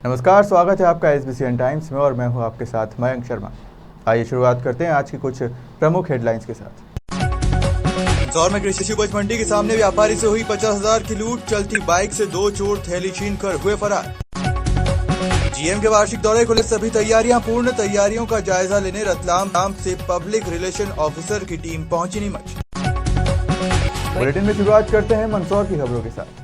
नमस्कार, स्वागत है आपका SBCN टाइम्स में और मैं हूं आपके साथ मयंक शर्मा। आइए शुरुआत करते हैं आज की कुछ प्रमुख हेडलाइंस के साथ। इंदौर में कृषि उपज मंडी के सामने व्यापारी से हुई 50,000 की लूट। चलती बाइक से 2 चोर थैली छीन कर हुए फरार। GM के वार्षिक दौरे को लेकर सभी तैयारियां पूर्ण। तैयारियों का जायजा लेने रतलाम से पब्लिक रिलेशन ऑफिसर की टीम पहुंची नीमच। बुलेटिन में शुरुआत करते हैं मंदसौर की खबरों के साथ।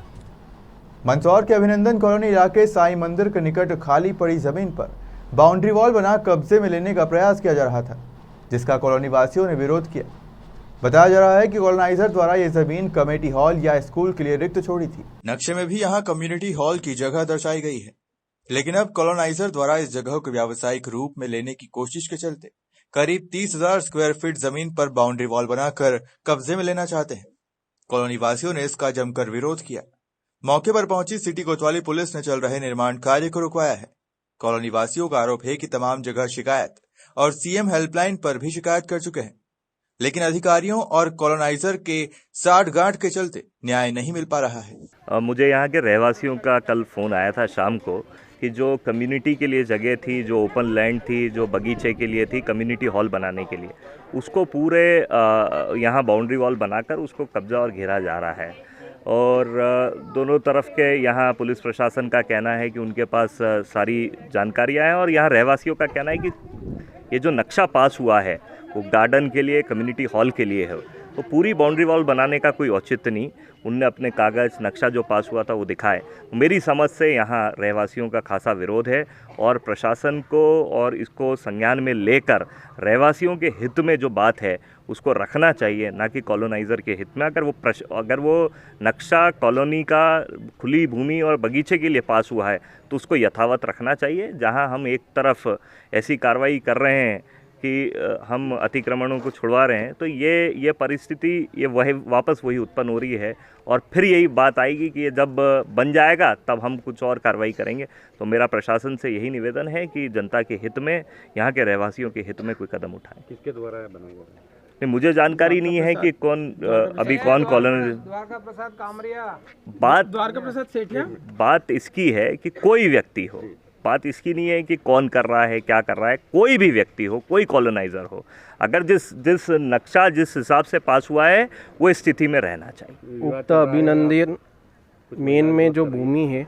मंदसौर के अभिनंदन कॉलोनी इलाके साईं मंदिर के निकट खाली पड़ी जमीन पर बाउंड्री वॉल बना कब्जे में लेने का प्रयास किया जा रहा था, जिसका कॉलोनी वासियों ने विरोध किया। बताया जा रहा है कि कॉलोनाइजर द्वारा ये जमीन कमेटी हॉल या स्कूल के लिए रिक्त छोड़ी थी। नक्शे में भी यहाँ कम्युनिटी हॉल की जगह दर्शाई गई है, लेकिन अब कॉलोनाइजर द्वारा इस जगह को व्यावसायिक रूप में लेने की कोशिश के चलते करीब 30,000 स्क्वायर फीट जमीन पर बाउंड्री वॉल बनाकर कब्जे में लेना चाहते हैं। कॉलोनी वासियों ने इसका जमकर विरोध किया। मौके पर पहुंची सिटी कोतवाली पुलिस ने चल रहे निर्माण कार्य को रुकवाया है। कॉलोनी वासियों का आरोप है कि तमाम जगह शिकायत और CM हेल्पलाइन पर भी शिकायत कर चुके हैं, लेकिन अधिकारियों और कॉलोनाइजर के साठ-गांठ के चलते न्याय नहीं मिल पा रहा है। मुझे यहाँ के रहवासियों का कल फ़ोन आया था शाम को कि जो कम्युनिटी के लिए जगह थी, जो ओपन लैंड थी, जो बगीचे के लिए थी, कम्युनिटी हॉल बनाने के लिए, उसको पूरे यहाँ बाउंड्री वॉल बनाकर उसको कब्जा और घेरा जा रहा है। और दोनों तरफ के यहाँ पुलिस प्रशासन का कहना है कि उनके पास सारी जानकारियाँ हैं, और यहाँ रहवासियों का कहना है कि ये जो नक्शा पास हुआ है वो गार्डन के लिए, कम्युनिटी हॉल के लिए है, तो पूरी बाउंड्री वॉल बनाने का कोई औचित्य नहीं। उनने अपने कागज़ नक्शा जो पास हुआ था वो दिखाए। मेरी समझ से यहाँ रहवासियों का खासा विरोध है, और प्रशासन को और इसको संज्ञान में लेकर रहवासियों के हित में जो बात है उसको रखना चाहिए, ना कि कॉलोनाइज़र के हित में। अगर वो नक्शा कॉलोनी का खुली भूमि और बगीचे के लिए पास हुआ है तो उसको यथावत रखना चाहिए। जहाँ हम एक तरफ ऐसी कार्रवाई कर रहे हैं कि हम अतिक्रमणों को छुड़वा रहे हैं, तो ये परिस्थिति ये वापस वही उत्पन्न हो रही है, और फिर यही बात आएगी कि ये जब बन जाएगा तब हम कुछ और कार्रवाई करेंगे। तो मेरा प्रशासन से यही निवेदन है कि जनता के हित में, यहाँ के रहवासियों के हित में कोई कदम उठाएं। किसके द्वारा बना हुआ है? नहीं, मुझे जानकारी नहीं है कि कौन अभी कौन कॉलोनी। द्वारका प्रसाद कामरिया, द्वारका प्रसाद सेठिया। बात इसकी है कि कोई व्यक्ति हो, बात इसकी नहीं है कि कौन कर रहा है, क्या कर रहा है। कोई भी व्यक्ति हो, कोई कॉलोनाइजर हो, अगर जिस नक्शा जिस हिसाब से पास हुआ है वो स्थिति में रहना चाहिए। उक्त अभिनंदन मेन में जो भूमि है,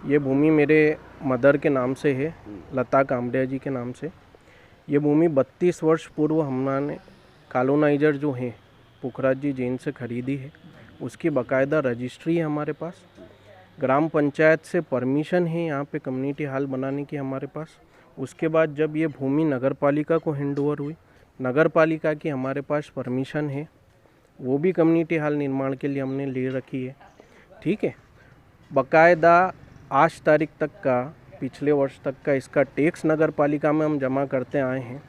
ये भूमि मेरे मदर के नाम से है, लता कामरिया जी के नाम से। ये भूमि 32 वर्ष पूर्व हमने कॉलोनाइजर जो हैं पुखराज जी जैन से खरीदी है। उसकी बाकायदा रजिस्ट्री है हमारे पास। ग्राम पंचायत से परमिशन है यहाँ पे कम्युनिटी हॉल बनाने की हमारे पास। उसके बाद जब ये भूमि नगर पालिका को हैंडओवर हुई, नगर पालिका की हमारे पास परमिशन है, वो भी कम्युनिटी हॉल निर्माण के लिए हमने ले रखी है। ठीक है, बाकायदा आज तारीख तक का, पिछले वर्ष तक का इसका टैक्स नगर पालिका में हम जमा करते आए हैं।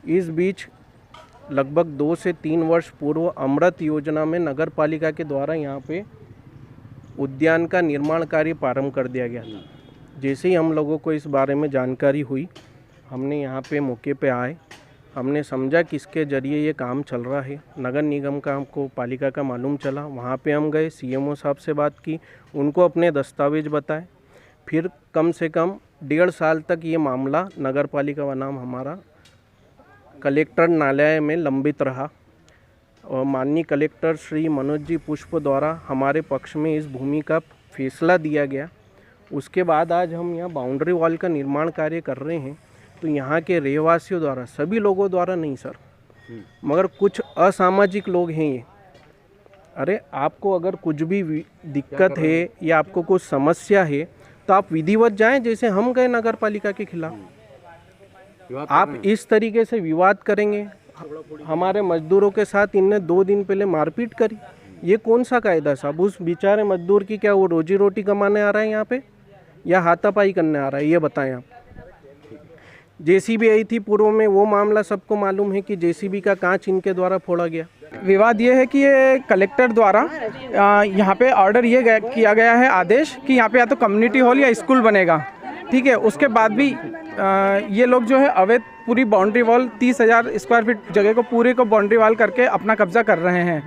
इस बीच लगभग 2 से 3 वर्ष पूर्व अमृत योजना में नगर पालिका के द्वारा यहाँ पे उद्यान का निर्माण कार्य प्रारंभ कर दिया गया था। जैसे ही हम लोगों को इस बारे में जानकारी हुई, हमने यहाँ पे मौके पे आए, हमने समझा किसके ज़रिए ये काम चल रहा है। नगर निगम का हमको पालिका का मालूम चला, वहाँ पे हम गए, CMO साहब से बात की, उनको अपने दस्तावेज बताए। फिर कम से कम 1.5 साल तक ये मामला नगर पालिका बनाम हमारा कलेक्टर न्यायालय में लंबित रहा, और माननीय कलेक्टर श्री मनोज जी पुष्प द्वारा हमारे पक्ष में इस भूमि का फैसला दिया गया। उसके बाद आज हम यहाँ बाउंड्री वॉल का निर्माण कार्य कर रहे हैं। तो यहाँ के रहवासियों द्वारा, सभी लोगों द्वारा नहीं सर, मगर कुछ असामाजिक लोग हैं ये। अरे आपको अगर कुछ भी दिक्कत है या आपको कुछ समस्या है तो आप विधिवत जाएं, जैसे हम गए नगर पालिका के खिलाफ। आप इस तरीके से विवाद करेंगे। हमारे मजदूरों के साथ इनने 2 दिन पहले मारपीट करी। ये कौन सा कायदा साहब? उस बेचारे मजदूर की क्या वो रोजी रोटी कमाने आ रहा है यहाँ पे, या हाथापाई करने आ रहा है? ये बताएं आप। JCB आई थी पूर्व में, वो मामला सबको मालूम है कि JCB का कांच इनके द्वारा फोड़ा गया। विवाद ये है कि ये कलेक्टर द्वारा यहाँ पे ऑर्डर ये किया गया है, आदेश, कि यहाँ पे या तो कम्युनिटी हॉल या स्कूल बनेगा। ठीक है, उसके बाद भी ये लोग जो है अवैध पूरी बाउंड्री वॉल 30,000 स्क्वायर फीट जगह को पूरे को बाउंड्री वॉल करके अपना कब्जा कर रहे हैं।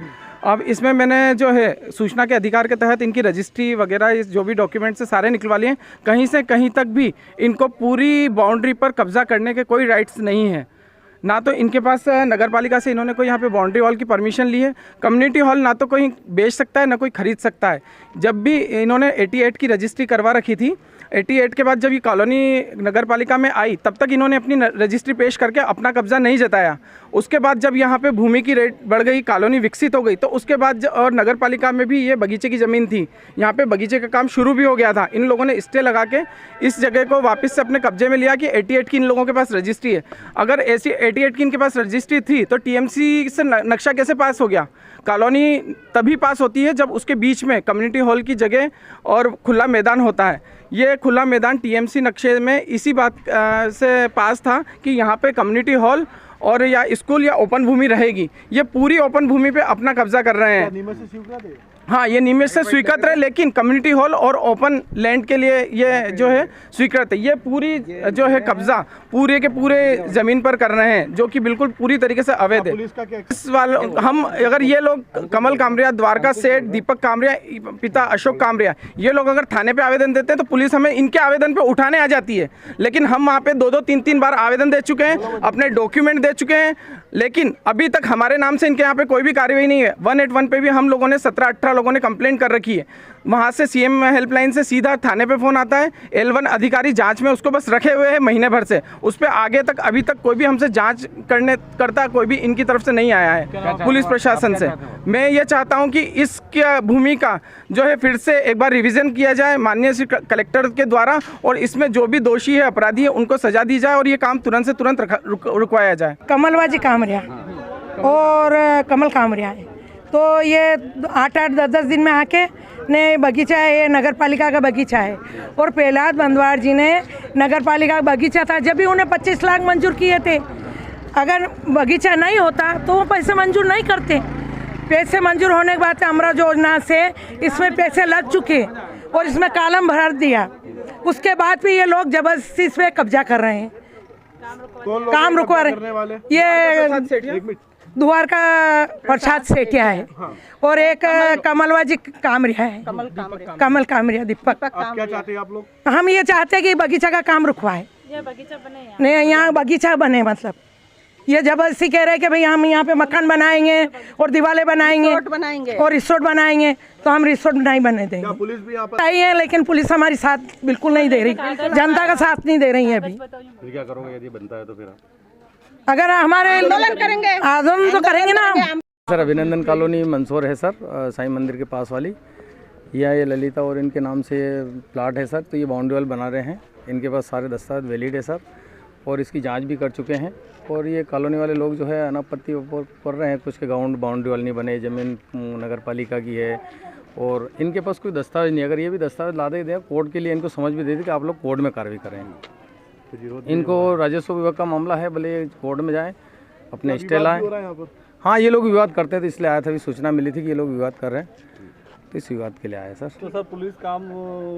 अब इसमें मैंने जो है सूचना के अधिकार के तहत इनकी रजिस्ट्री वगैरह इस जो भी डॉक्यूमेंट्स से सारे निकलवा लिए। कहीं से कहीं तक भी इनको पूरी बाउंड्री पर कब्जा करने के कोई राइट्स नहीं है। ना तो इनके पास नगर पालिका से इन्होंने कोई यहाँ पे बाउंड्री वॉल की परमिशन ली है। कम्युनिटी हॉल ना तो कोई बेच सकता है ना कोई खरीद सकता है। जब भी इन्होंने 88 की रजिस्ट्री करवा रखी थी, 88 के बाद जब ये कॉलोनी नगर पालिका में आई तब तक इन्होंने अपनी रजिस्ट्री पेश करके अपना कब्जा नहीं जताया। उसके बाद जब यहाँ पे भूमि की रेट बढ़ गई, कॉलोनी विकसित हो गई, तो उसके बाद और नगर पालिका में भी ये बगीचे की ज़मीन थी, यहाँ पे बगीचे का काम शुरू भी हो गया था। इन लोगों ने स्टे लगा के इस जगह को वापस से अपने कब्जे में लिया कि 88 की इन लोगों के पास रजिस्ट्री है। अगर ऐसी 88 की इनके पास रजिस्ट्री थी तो टीएमसी से नक्शा कैसे पास हो गया? कॉलोनी तभी पास होती है जब उसके बीच में कम्युनिटी हॉल की जगह और खुला मैदान होता है। ये खुला मैदान टीएमसी नक्शे में इसी बात से पास था कि यहाँ पे कम्युनिटी हॉल और या स्कूल या ओपन भूमि रहेगी। ये पूरी ओपन भूमि पे अपना कब्जा कर रहे हैं। हाँ, ये नियमित से स्वीकृत है, लेकिन कम्युनिटी हॉल और ओपन लैंड के लिए ये जो है स्वीकृत है। ये पूरी जो है कब्जा पूरे के पूरे ज़मीन पर कर रहे हैं, जो कि बिल्कुल पूरी तरीके से अवैध है। इस वाल हम अगर ये लोग कमल कामरिया, द्वारका सेठ, दीपक कामरिया, पिता अशोक कामरिया, ये लोग अगर थाने पे आवेदन देते हैं तो पुलिस हमें इनके आवेदन पे उठाने आ जाती है। लेकिन हम वहाँ पे 2-2, 3-3 बार आवेदन दे चुके हैं, अपने डॉक्यूमेंट दे चुके हैं, लेकिन अभी तक हमारे नाम से इनके यहाँ पे कोई भी कार्रवाई नहीं है। 181 पे भी हम लोगों ने 17-18 लोगों ने कंप्लेंट कर रखी है। वहाँ से सीएम हेल्पलाइन से सीधा थाने पे फ़ोन आता है। L1 अधिकारी जांच में उसको बस रखे हुए हैं महीने भर से, उस पर आगे तक अभी तक कोई भी हमसे जांच करता कोई भी इनकी तरफ से नहीं आया है पुलिस प्रशासन से। मैं ये चाहता हूँ कि इस भूमि का जो है फिर से एक बार रिविज़न किया जाए माननीय श्री कलेक्टर के द्वारा, और इसमें जो भी दोषी है, अपराधी है, उनको सजा दी जाए और ये काम तुरंत से तुरंत रुकवाया जाए। कमलबाजी कामरिया और कमल कामरिया है, तो ये 8-8, 10-10 दिन में आके ने बगीचा है, ये नगर पालिका का बगीचा है। और प्रहलाद बंदवार जी ने नगर पालिका का बगीचा था, जब भी उन्हें 25 लाख मंजूर किए थे। अगर बगीचा नहीं होता तो वो पैसे मंजूर नहीं करते। पैसे मंजूर होने के बाद अमृत योजना से इसमें पैसे लग चुके और इसमें कॉलम भर दिया। उसके बाद भी ये लोग जबरदस्ती इस पर कब्जा कर रहे हैं, काम रुकवा रहे। ये द्वारका प्रसाद सेठिया है और एक कमलबाजी कामरिया है, कमल कामरिया दीपक। क्या चाहते हैं आप लोग? हम ये चाहते हैं कि बगीचा का काम रुकवाए, नहीं यहाँ बगीचा बने। मतलब ये जबरदस्ती कह रहे हैं कि भाई हम यहाँ पे मकान बनाएंगे और दीवारें बनाएंगे और रिसोर्ट बनाएंगे, तो हम रिसोर्ट नहीं बनने देंगे। पुलिस भी यहाँ पर आई है, लेकिन पुलिस हमारी साथ बिल्कुल नहीं दे रही, जनता का साथ नहीं दे रही है। अभी फिर क्या करोगे यदि बनता है तो? फिर अगर हमारे आंदोलन करेंगे, आंदोलन तो करेंगे ना। सर अभिनंदन कॉलोनी मंदसौर है सर, साईं मंदिर के पास वाली। ये ललिता और इनके नाम से प्लाट है सर। तो ये बाउंड्री वॉल बना रहे हैं, इनके पास सारे दस्तावेज वैलिड है सर, और इसकी जांच भी कर चुके हैं। और ये कॉलोनी वाले लोग जो है अनापत्ति कर रहे हैं, कुछ के ग्राउंड बाउंड्री वॉल नहीं बने, ज़मीन नगर पालिका की है और इनके पास कोई दस्तावेज नहीं। अगर ये भी दस्तावेज ला दें कोर्ट के लिए, इनको समझ भी दे दी कि आप लोग कोर्ट में कार्रवाई करें। इनको राजस्व विभाग का मामला है, भले कोर्ट में जाएं, अपने स्टे लाएं। हाँ, ये लोग विवाद करते हैं, तो इसलिए आया था। अभी सूचना मिली थी कि ये लोग विवाद कर रहे हैं, तो इस विवाद के लिए आया सर। तो सर पुलिस काम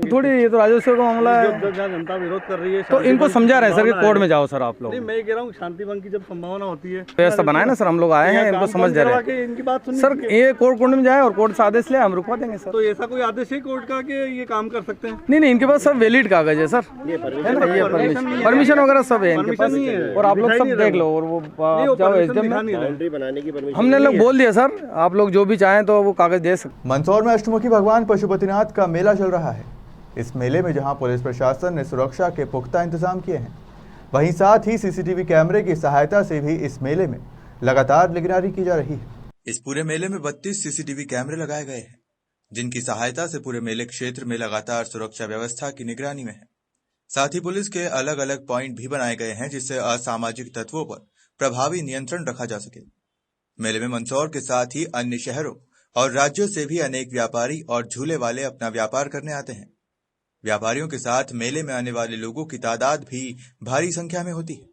थोड़ी, ये तो राजस्व का मामला है, जहाँ जनता विरोध कर रही है तो इनको समझा रहे हैं सर कि कोर्ट में जाओ सर आप लोग। नहीं, मैं कह रहा हूँ शांति भंग की जब संभावना होती है, व्यवस्था बनाए ना सर, हम लोग आए हैं, इनको समझ दे रहे हैं इनकी बात सुनिए सर। ये कोर्ट में जाए और कोर्ट से आदेश ले, हम रुकवा देंगे सर। तो ऐसा कोई आदेश है कोर्ट का कि ये काम कर सकते हैं? नहीं, इनके पास सब वैलिड कागज है सर, है ना, ये परमिशन वगैरह सब है इनके पास, और आप लोग सब देख लो। और वो जाओ एसडीएम में, हमने लोग बोल दिया सर, आप लोग जो भी चाहें तो वो कागज दे सकते। मंदसौर में अष्टमुखी भगवान पशुपतिनाथ का मेला चल रहा है। इस मेले में जहां पुलिस प्रशासन ने सुरक्षा के पुख्ता इंतजाम किए हैं, वहीं साथ ही सीसीटीवी कैमरे की सहायता से भी इस मेले में लगातार निगरानी की जा रही है। इस पूरे मेले में 32 सीसीटीवी कैमरे लगाए गए हैं, जिनकी सहायता से पूरे मेले क्षेत्र में लगातार सुरक्षा व्यवस्था की निगरानी में है। साथ ही पुलिस के अलग अलग पॉइंट भी बनाए गए हैं, जिससे असामाजिक तत्वों पर प्रभावी नियंत्रण रखा जा सके। मेले में मंदसौर के साथ ही अन्य शहरों और राज्यों से भी अनेक व्यापारी और झूले वाले अपना व्यापार करने आते हैं। व्यापारियों के साथ मेले में आने वाले लोगों की तादाद भी भारी संख्या में होती है,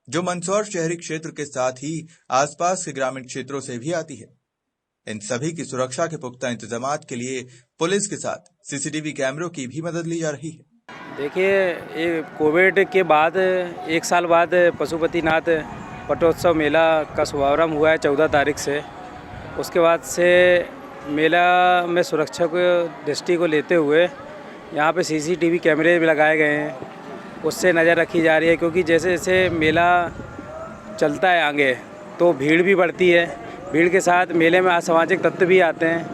जो मंदसौर शहरी क्षेत्र के साथ ही आसपास के ग्रामीण क्षेत्रों से भी आती है। इन सभी की सुरक्षा के पुख्ता इंतजामात के लिए पुलिस के साथ सीसीटीवी कैमरों की भी मदद ली जा रही है। देखिए, ये कोविड के बाद 1 साल बाद पशुपतिनाथ पटोत्सव मेला का शुभारंभ हुआ है 14 तारीख से, उसके बाद से मेला में सुरक्षा को दृष्टि को लेते हुए यहाँ पे CCTV कैमरे भी लगाए गए हैं, उससे नज़र रखी जा रही है, क्योंकि जैसे जैसे मेला चलता है आगे तो भीड़ भी बढ़ती है। भीड़ के साथ मेले में असामाजिक तत्व भी आते हैं,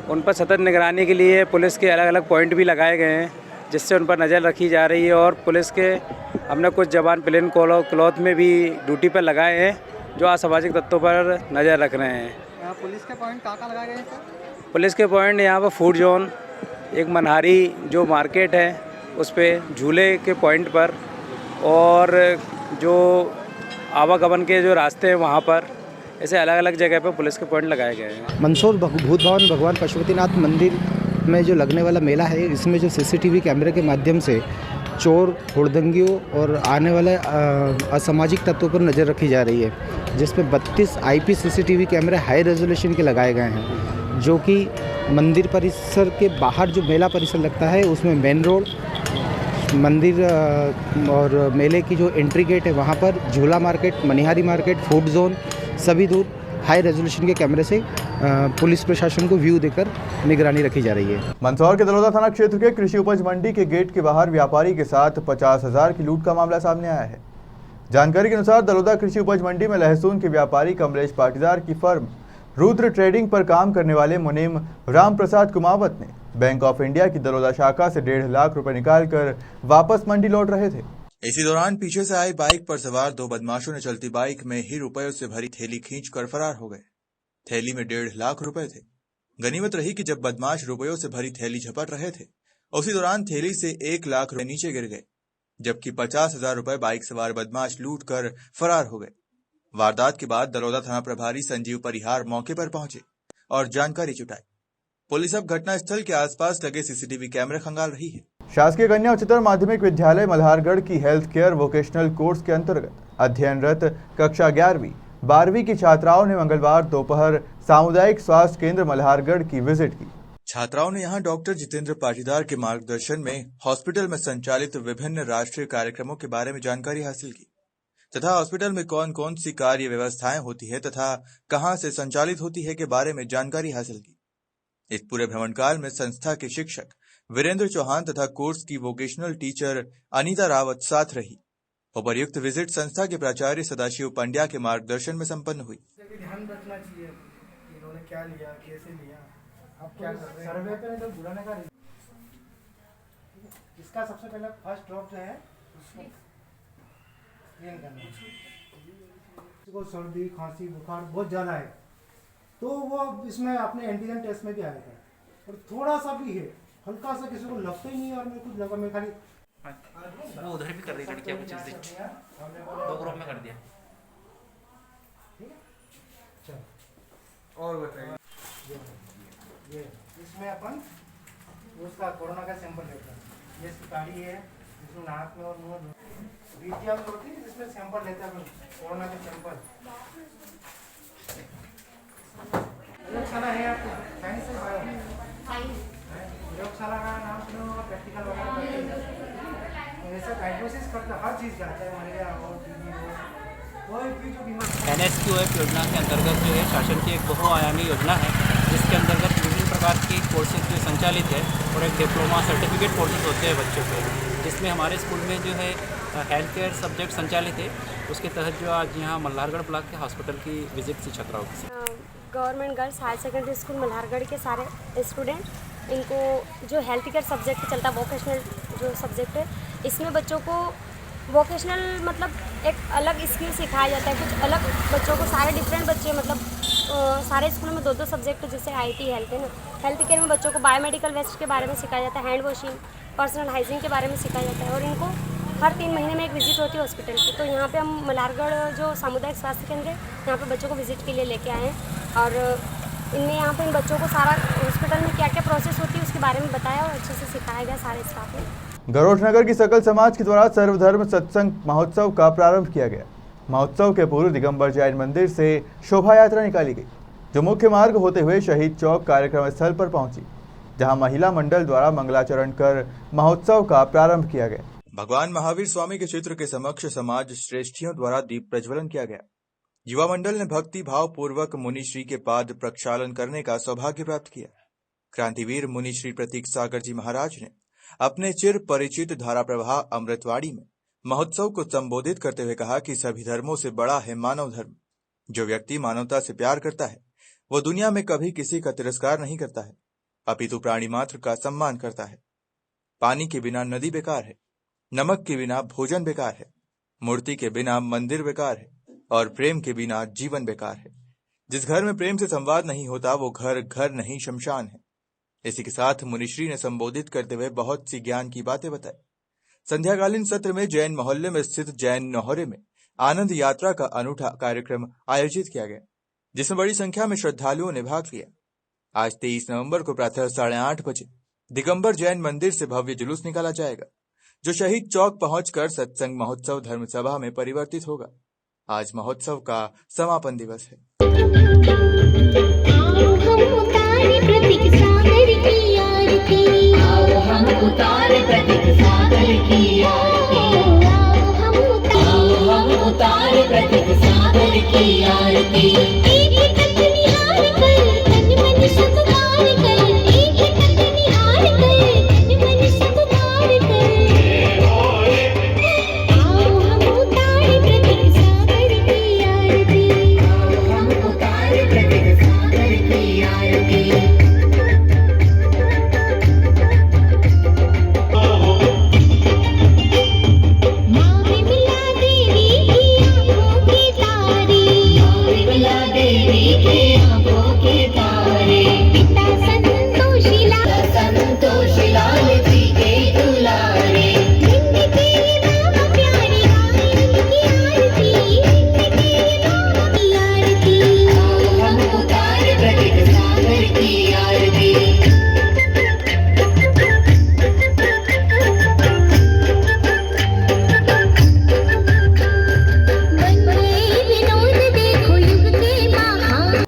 उन पर सतत निगरानी के लिए पुलिस के अलग अलग पॉइंट भी लगाए गए हैं, जिससे उन पर नज़र रखी जा रही है। और पुलिस के हमने कुछ जवान प्लेन क्लॉथ में भी ड्यूटी पर लगाए हैं, जो असामाजिक तत्वों पर नज़र रख रहे हैं। पुलिस के पॉइंट कहाँ लगाए गए हैं सर? पुलिस के पॉइंट यहाँ पर फूड जोन, एक मनहारी जो मार्केट है उस पर, झूले के पॉइंट पर, और जो आवागमन के जो रास्ते हैं वहाँ पर, ऐसे अलग अलग जगह पर पुलिस के पॉइंट लगाए गए हैं। मंदसौर भूत भवन भगवान पशुपतिनाथ मंदिर में जो लगने वाला मेला है, इसमें जो CCTV कैमरे के माध्यम से चोर, हुड़दंगियों और आने वाले असामाजिक तत्वों पर नज़र रखी जा रही है, जिसमें 32 IP CCTV कैमरे हाई रेजोल्यूशन के लगाए गए हैं, जो कि मंदिर परिसर के बाहर जो मेला परिसर लगता है उसमें मेन रोड, मंदिर और मेले की जो एंट्री गेट है वहाँ पर, झूला market, Manihari market, food zone, सभी दूर हाई रेजोल्यूशन के कैमरे से पुलिस प्रशासन को व्यू देकर निगरानी रखी जा रही है। मंदसौर के दलोदा थाना क्षेत्र के कृषि उपज मंडी के गेट के बाहर व्यापारी के साथ 50,000 की लूट का मामला सामने आया है। जानकारी के अनुसार दलोदा कृषि उपज मंडी में लहसुन के व्यापारी कमलेश पाटीदार की फर्म रुद्र ट्रेडिंग पर काम करने वाले मुनीम राम प्रसाद कुमावत ने बैंक ऑफ इंडिया की दलोदा शाखा से 1.5 लाख रुपए निकालकर वापस मंडी लौट रहे थे। इसी दौरान पीछे से आई बाइक पर सवार 2 बदमाशों ने चलती बाइक में ही रुपयों से भरी थैली खींचकर फरार हो गए। थैली में 1.5 लाख रुपए थे। गनीमत रही कि जब बदमाश रुपयों से भरी थैली झपट रहे थे, उसी दौरान थैली से 1 लाख रुपए नीचे गिर गए, जबकि 50,000 रुपए बाइक सवार बदमाश लूट कर फरार हो गए। वारदात के बाद दलोदा थाना प्रभारी संजीव परिहार मौके पर पहुंचे और जानकारी जुटाई। पुलिस अब घटनास्थल के आसपास लगे CCTV कैमरे खंगाल रही है। शासकीय कन्या उच्चतर माध्यमिक विद्यालय मल्हारगढ़ की हेल्थ केयर वोकेशनल कोर्स के अंतर्गत अध्ययनरत कक्षा 11वीं 12वीं की छात्राओं ने मंगलवार दोपहर सामुदायिक स्वास्थ्य केंद्र मल्हारगढ़ की विजिट की। छात्राओं ने यहां डॉक्टर जितेंद्र पाटीदार के मार्गदर्शन में हॉस्पिटल में संचालित विभिन्न राष्ट्रीय कार्यक्रमों के बारे में जानकारी हासिल की तथा हॉस्पिटल में कौन कौन सी कार्य व्यवस्थाएं होती है तथा कहां से संचालित होती है के बारे में जानकारी हासिल की। इस पूरे भ्रमणकाल में संस्था के शिक्षक वीरेंद्र चौहान तथा कोर्स की वोकेशनल टीचर अनीता रावत साथ रही। उपर्युक्त विजिट संस्था के प्राचार्य सदाशिव पंड्या के मार्गदर्शन में संपन्न हुई। ध्यान रखना चाहिए इन्होंने क्या लिया, कैसे लिया, अब क्या कर रहे हैं। सर्वे पे तो बुलाने का इसका सबसे पहले फर्स्ट ड्रॉप जो है उसको क्लीन करना है। किसी को सर्दी, खांसी, बुखार बहुत ज़्यादा है तो वो इसमें अपने एंटीजन टेस्ट में भी आएगा, और थोड़ा सा भी है, हल्का सा किसी को लगता ही नहीं है और मैं कुछ लगा, मैं खाली वो उधर भी कर रही लड़कियां कुछ 2 ग्रुप में कर दिया। ठीक है, चलो और बताइए। ये इसमें अपन उसका कोरोना का सैंपल लेते हैं। ये गाड़ी है जिसमें नाक में और मुंह बीटियां होती है, जिसमें सैंपल लेते हैं अपन कोरोना के सैंपल। प्रयोगशाला है आपको, साइंस से बायो प्रयोगशाला का नाम सुनो और प्रैक्टिकल वगैरह करते हैं। ऐसा डायग्नोसिस करते हर चीज़ का, चाहे मलेरिया हो, टीबी हो, कोई भी जो बीमारी। NSQF योजना के अंतर्गत जो है शासन की एक बहुआयामी योजना है, जिसके अंतर्गत विभिन्न प्रकार की कोर्सेज जो संचालित है और एक डिप्लोमा सर्टिफिकेट कोर्सेज होते हैं बच्चों के, जिसमें हमारे स्कूल में जो है हेल्थ केयर सब्जेक्ट संचालित है। उसके तहत जो आज यहाँ मल्हारगढ़ ब्लॉक के हॉस्पिटल की विजिट थी छात्राओं की। Government girls higher secondary school Malhargarh के सारे स्टूडेंट, इनको जो हेल्थ केयर सब्जेक्ट चलता है, वोकेशनल जो सब्जेक्ट है, इसमें बच्चों को वोकेशनल मतलब एक अलग स्किल सिखाया जाता है। कुछ अलग बच्चों को, सारे डिफरेंट बच्चे मतलब सारे स्कूलों में 2-2 सब्जेक्ट, जैसे IT हेल्थ है ना, हेल्थ केयर में बच्चों को बायोमेडिकल वेस्ट के बारे में सिखाया जाता है, हैंड वॉशिंग, पर्सनल हाइजीन के बारे में सिखाया जाता है। और इनको हर 3 महीने में एक विजिट होती है हॉस्पिटल की। तो यहाँ पे हम मल्हारगढ़ जो सामुदायिक स्वास्थ्य केंद्र है, यहाँ पे बच्चों को विजिट के लिए लेके आए हैं और इनने यहाँ पे इन बच्चों को सारा हॉस्पिटल में क्या क्या प्रोसेस होती है उसके बारे में बताया और अच्छे से सिखाया गया सारे स्टाफ ने। गरोठनगर की सकल समाज के द्वारा सर्वधर्म सत्संग महोत्सव का प्रारंभ किया गया। महोत्सव के पूर्व दिगंबर जैन मंदिर से शोभा यात्रा निकाली गई, जो मुख्य मार्ग होते हुए शहीद चौक कार्यक्रम स्थल पर पहुंची, जहां महिला मंडल द्वारा मंगलाचरण कर महोत्सव का प्रारंभ किया गया। भगवान महावीर स्वामी के चित्र के समक्ष समाज श्रेष्ठियों द्वारा दीप प्रज्वलन किया गया। युवा मंडल ने भक्ति भाव पूर्वक मुनिश्री के पाद प्रक्षालन करने का सौभाग्य प्राप्त किया। क्रांतिवीर मुनिश्री प्रतीक सागर जी महाराज ने अपने चिर परिचित धारा प्रवाह अमृतवाणी में महोत्सव को संबोधित करते हुए कहा कि सभी धर्मों से बड़ा है मानव धर्म। जो व्यक्ति मानवता से प्यार करता है वो दुनिया में कभी किसी का तिरस्कार नहीं करता है, अपितु प्राणी मात्र का सम्मान करता है। पानी के बिना नदी बेकार है, नमक के बिना भोजन बेकार है, मूर्ति के बिना मंदिर बेकार है और प्रेम के बिना जीवन बेकार है। जिस घर में प्रेम से संवाद नहीं होता वो घर घर नहीं शमशान है। इसी के साथ मुनिश्री ने संबोधित करते हुए बहुत सी ज्ञान की बातें बताई। संध्याकालीन सत्र में जैन मोहल्ले में स्थित जैन नौहरे में आनंद यात्रा का अनूठा कार्यक्रम आयोजित किया गया, जिसमें बड़ी संख्या में श्रद्धालुओं ने भाग लिया। आज 23 नवंबर को प्रातः 8:30 बजे दिगंबर जैन मंदिर से भव्य जुलूस निकाला जाएगा, जो शहीद चौक पहुंचकर सत्संग महोत्सव धर्म सभा में परिवर्तित होगा। आज महोत्सव का समापन दिवस है।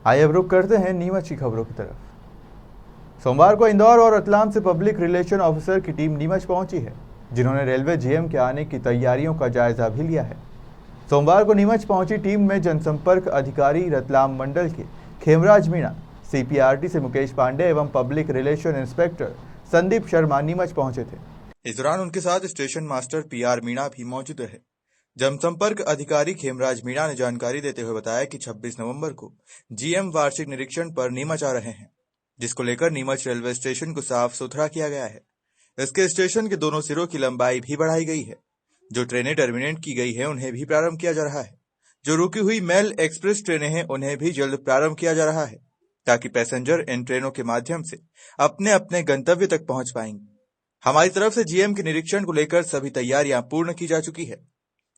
आइए अब रुक करते हैं नीमच की खबरों की तरफ। सोमवार को इंदौर और रतलाम से पब्लिक रिलेशन ऑफिसर की टीम नीमच पहुंची है, जिन्होंने रेलवे जीएम के आने की तैयारियों का जायजा भी लिया है। सोमवार को नीमच पहुंची टीम में जनसंपर्क अधिकारी रतलाम मंडल के खेमराज मीणा, सीपीआरटी से मुकेश पांडे एवं public relation inspector Sandeep Sharma Neemuch पहुंचे थे। इस दौरान उनके साथ स्टेशन मास्टर पीआर मीणा भी मौजूद रहे। जनसंपर्क अधिकारी खेमराज मीणा ने जानकारी देते हुए बताया कि 26 नवंबर को जीएम वार्षिक निरीक्षण पर नीमच आ रहे हैं, जिसको लेकर नीमच रेलवे स्टेशन को साफ सुथरा किया गया है। इसके स्टेशन के दोनों सिरों की लंबाई भी बढ़ाई गई है। जो ट्रेनें टर्मिनेट की गई है उन्हें भी प्रारंभ किया जा रहा है। जो रुकी हुई मेल एक्सप्रेस ट्रेनें हैं उन्हें भी जल्द प्रारंभ किया जा रहा है, ताकि पैसेंजर इन ट्रेनों के माध्यम से अपने अपने गंतव्य तक पहुंच पाएंगे। हमारी तरफ से जीएम के निरीक्षण को लेकर सभी तैयारियां पूर्ण की जा चुकी है।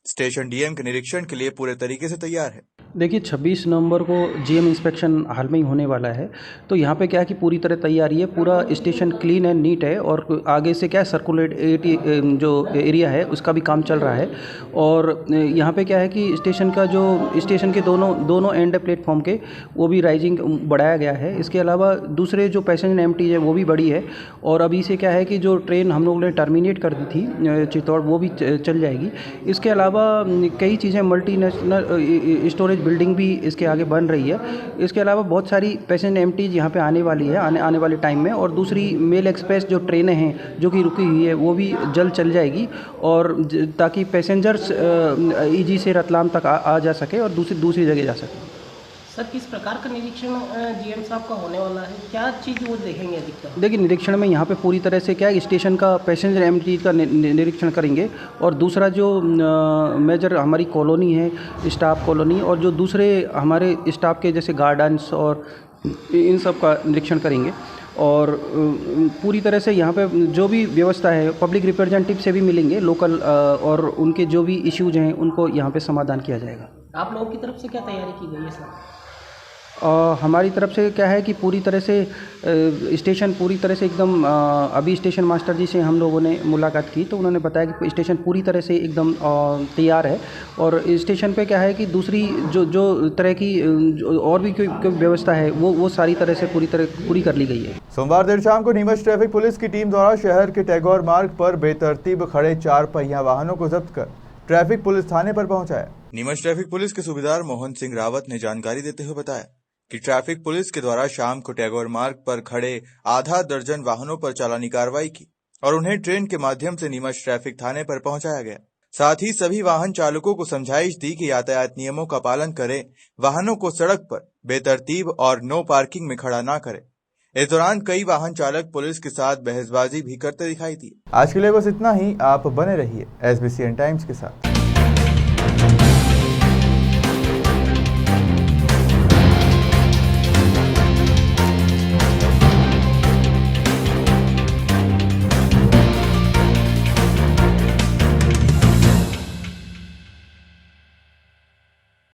स्टेशन डीएम के निरीक्षण के लिए पूरे तरीके से तैयार है। देखिए 26 नवंबर को जीएम इंस्पेक्शन हाल में ही होने वाला है, तो यहाँ पे क्या है कि पूरी तरह तैयारी है। पूरा स्टेशन क्लीन एंड नीट है और आगे से क्या है सर्कुलेट जो एरिया है उसका भी काम चल रहा है। और यहाँ पे क्या है कि स्टेशन के दोनों एंड प्लेटफॉर्म के वो भी राइजिंग बढ़ाया गया है। इसके अलावा दूसरे जो पैसेंजर एमटी है वो भी बड़ी है। और अभी से क्या है कि जो ट्रेन हम लोगों ने टर्मिनेट कर दी थी चित्तौड़, वो भी चल जाएगी। इसके अलावा कई चीज़ें मल्टीनेशनल स्टोरेज बिल्डिंग भी इसके आगे बन रही है। इसके अलावा बहुत सारी पैसेंजर एमटीज यहाँ पे आने वाली है आने वाले टाइम में। और दूसरी मेल एक्सप्रेस जो ट्रेनें हैं जो कि रुकी हुई है वो भी जल्द चल जाएगी, और ताकि पैसेंजर्स ईजी से रतलाम तक आ जा सके और दूसरी जगह जा सके। सर किस प्रकार का निरीक्षण जीएम साहब का होने वाला है, क्या चीज़ वो देखेंगे अधिकतर? देखिए निरीक्षण में यहाँ पे पूरी तरह से क्या है स्टेशन का पैसेंजर एमटी का निरीक्षण करेंगे, और दूसरा जो मेजर हमारी कॉलोनी है स्टाफ कॉलोनी, और जो दूसरे हमारे स्टाफ के जैसे गार्डन्स और इन सब का निरीक्षण करेंगे। और पूरी तरह से यहाँ पे जो भी व्यवस्था है पब्लिक रिप्रेजेंटेटिव से भी मिलेंगे लोकल, और उनके जो भी इश्यूज हैं उनको यहाँ पे समाधान किया जाएगा। आप लोगों की तरफ से क्या तैयारी की गई है सर? हमारी तरफ से क्या है कि पूरी तरह से स्टेशन पूरी तरह से एकदम अभी स्टेशन मास्टर जी से हम लोगों ने मुलाकात की तो उन्होंने बताया कि स्टेशन पूरी तरह से एकदम तैयार है। और स्टेशन पे क्या है कि दूसरी जो तरह की और भी कोई व्यवस्था है वो सारी तरह से पूरी कर ली गई है। सोमवार देर शाम को नीमच ट्रैफिक पुलिस की टीम द्वारा शहर के टैगोर मार्ग पर बेतरतीब खड़े 4 पहिया वाहनों को जब्त कर ट्रैफिक पुलिस थाने पर पहुंचाया। नीमच ट्रैफिक पुलिस के सूबेदार मोहन सिंह रावत ने जानकारी देते हुए बताया कि ट्रैफिक पुलिस के द्वारा शाम को टैगोर मार्ग पर खड़े आधा दर्जन वाहनों पर चालानी कार्रवाई की और उन्हें ट्रेन के माध्यम से नीमच ट्रैफिक थाने पर पहुंचाया गया। साथ ही सभी वाहन चालकों को समझाइश दी कि यातायात नियमों का पालन करें, वाहनों को सड़क पर बेतरतीब और नो पार्किंग में खड़ा ना करें। इस दौरान कई वाहन चालक पुलिस के साथ बहसबाजी भी करते दिखाई दिए। आज के लिए बस इतना ही। आप बने रहिए SBCN टाइम्स के साथ।